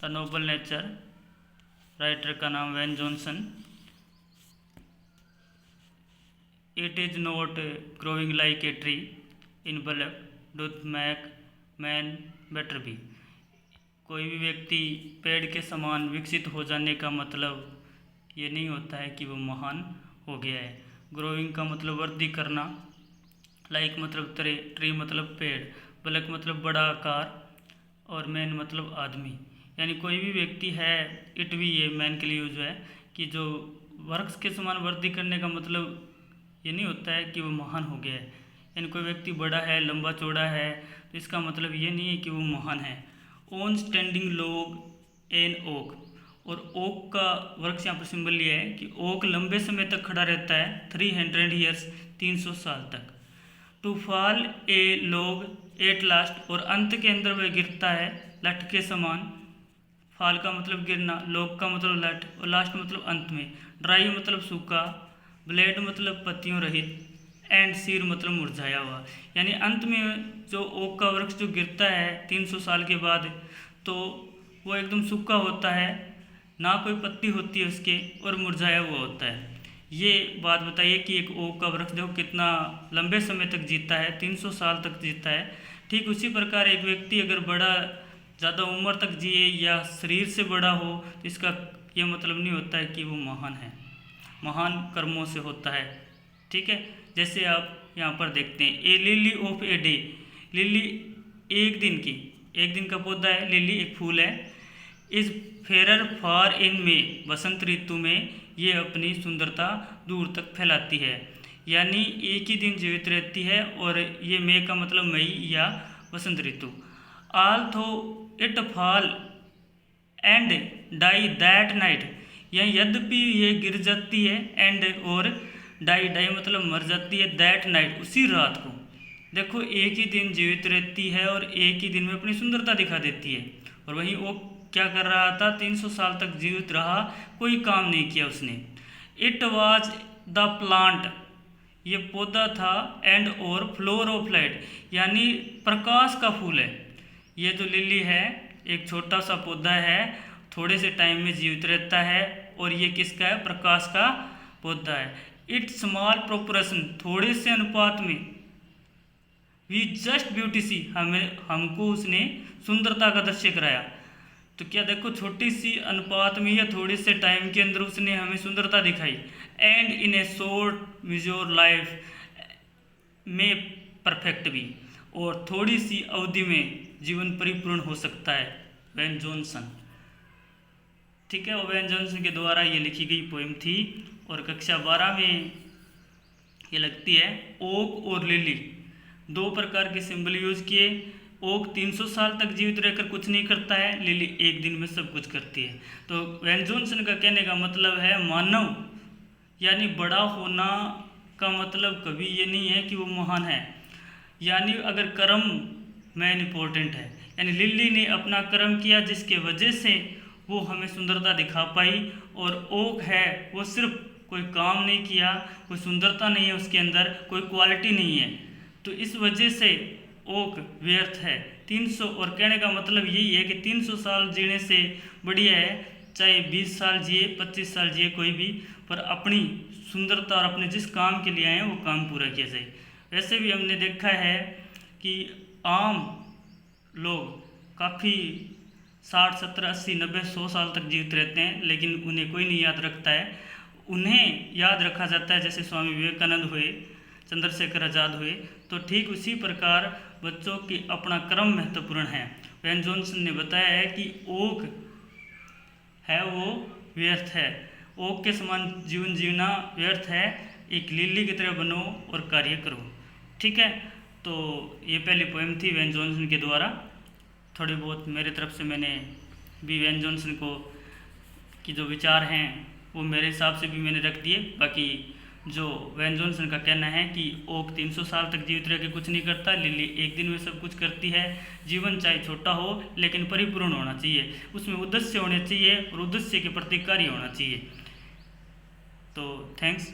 The Nobel nature, writer का नाम Ben Jonson. It is not growing like a tree in bulk doth make man better be. कोई भी व्यक्ति पेड़ के समान विकसित हो जाने का मतलब ये नहीं होता है कि वो महान हो गया है। ग्रोइंग का मतलब वृद्धि करना, लाइक मतलब तरह, ट्री मतलब पेड़, बल्क मतलब बड़ा आकार, और मैन मतलब आदमी। यानी कोई भी व्यक्ति है, इट भी ये मैन के लिए यूज है कि जो वृक्ष के समान वृद्धि करने का मतलब ये नहीं होता है कि वो महान हो गया है। यानी कोई व्यक्ति बड़ा है, लंबा चौड़ा है, तो इसका मतलब ये नहीं है कि वो महान है। On standing log an oak, और ओक का वृक्ष यहाँ पर सिंबल लिया है कि ओक लंबे समय तक खड़ा रहता है, 300 ईयर्स, 300 साल तक। To fall a log at last, और अंत के अंदर वह गिरता है लठ के समान। फॉल का मतलब गिरना, लॉग का मतलब लठ, और लास्ट मतलब अंत में। ड्राई मतलब सूखा, ब्लेड मतलब पत्तियों रहित, एंड सीर मतलब मुरझाया हुआ। यानी अंत में जो ओक का वृक्ष जो गिरता है 300 साल के बाद, तो वो एकदम सूखा होता है, ना कोई पत्ती होती है उसके, और मुरझाया हुआ होता है। ये बात बताइए कि एक ओक का वृक्ष देखो कितना लंबे समय तक जीता है, 300 साल तक जीता है। ठीक उसी प्रकार एक व्यक्ति अगर बड़ा ज़्यादा उम्र तक जिए या शरीर से बड़ा हो, तो इसका ये मतलब नहीं होता है कि वो महान है। महान कर्मों से होता है। ठीक है, जैसे आप यहाँ पर देखते हैं, a lily of a day. Lily एक दिन का पौधा है, लिली एक फूल है। इस फेरर फार इन में, बसंत ऋतु में ये अपनी सुंदरता दूर तक फैलाती है। यानी एक ही दिन जीवित रहती है, और ये मई का मतलब मई या बसंत ऋतु। Although it fall and die that night, या यद्यपि ये गिर जाती है, एंड और डाई मतलब मर जाती है, दैट नाइट उसी रात को। देखो एक ही दिन जीवित रहती है और एक ही दिन में अपनी सुंदरता दिखा देती है। और वहीं वो क्या कर रहा था, 300 साल तक जीवित रहा, कोई काम नहीं किया उसने। इट वॉज द प्लांट, ये पौधा था, एंड और फ्लोर ऑफ लाइट, यानी प्रकाश का फूल है। ये जो लिली है एक छोटा सा पौधा है, थोड़े से टाइम में जीवित रहता है, और ये किसका है, प्रकाश का पौधा है। इट स्मॉल प्रोपोर्शन, थोड़े से अनुपात में, वी जस्ट ब्यूटी सी, हमको उसने सुंदरता का दृश्य कराया। तो क्या देखो छोटी सी अनुपात में या थोड़े से टाइम के अंदर उसने हमें सुंदरता दिखाई। And in a short measure life may perfect be, और थोड़ी सी अवधि में जीवन परिपूर्ण हो सकता है। When Johnson. ठीक है, वेन जॉनसन के द्वारा ये लिखी गई पोइम थी, और कक्षा 12 में ये लगती है। ओक और लिली दो प्रकार के सिंबल यूज किए। ओक 300 साल तक जीवित रहकर कुछ नहीं करता है, लिली एक दिन में सब कुछ करती है। तो वेन जॉनसन का कहने का मतलब है मानव यानी बड़ा होना का मतलब कभी ये नहीं है कि वो महान है। यानी अगर कर्म मैन इम्पोर्टेंट है, यानी लिली ने अपना कर्म किया जिसके वजह से वो हमें सुंदरता दिखा पाई, और ओक है वो सिर्फ कोई काम नहीं किया, कोई सुंदरता नहीं है उसके अंदर, कोई क्वालिटी नहीं है, तो इस वजह से ओक व्यर्थ है। 300, और कहने का मतलब यही है कि 300 साल जीने से बढ़िया है चाहे 20 साल जिए, 25 साल जिए कोई भी, पर अपनी सुंदरता और अपने जिस काम के लिए आए हैं वो काम पूरा किया जाए। वैसे भी हमने देखा है कि आम लोग काफ़ी 60, 70, 80, 90, 100 साल तक जीवित रहते हैं, लेकिन उन्हें कोई नहीं याद रखता है। उन्हें याद रखा जाता है जैसे स्वामी विवेकानंद हुए, चंद्रशेखर आज़ाद हुए। तो ठीक उसी प्रकार बच्चों की अपना कर्म महत्वपूर्ण है। वेन जॉनसन ने बताया है कि ओक है वो व्यर्थ है, ओक के समान जीवन जीना व्यर्थ है, एक लिली की तरह बनो और कार्य करो। ठीक है, तो ये पहली पोएम थी वेन जॉनसन के द्वारा। थोड़ी बहुत मेरे तरफ से मैंने भी वेन जॉनसन को की जो विचार हैं वो मेरे हिसाब से भी मैंने रख दिए। बाकी जो वेन जॉनसन का कहना है कि ओक 300 साल तक जीवित रह के कुछ नहीं करता, लिली एक दिन में सब कुछ करती है। जीवन चाहे छोटा हो लेकिन परिपूर्ण होना चाहिए, उसमें उद्देश्य होने चाहिए और उद्देश्य के प्रति कार्य होना चाहिए। तो थैंक्स।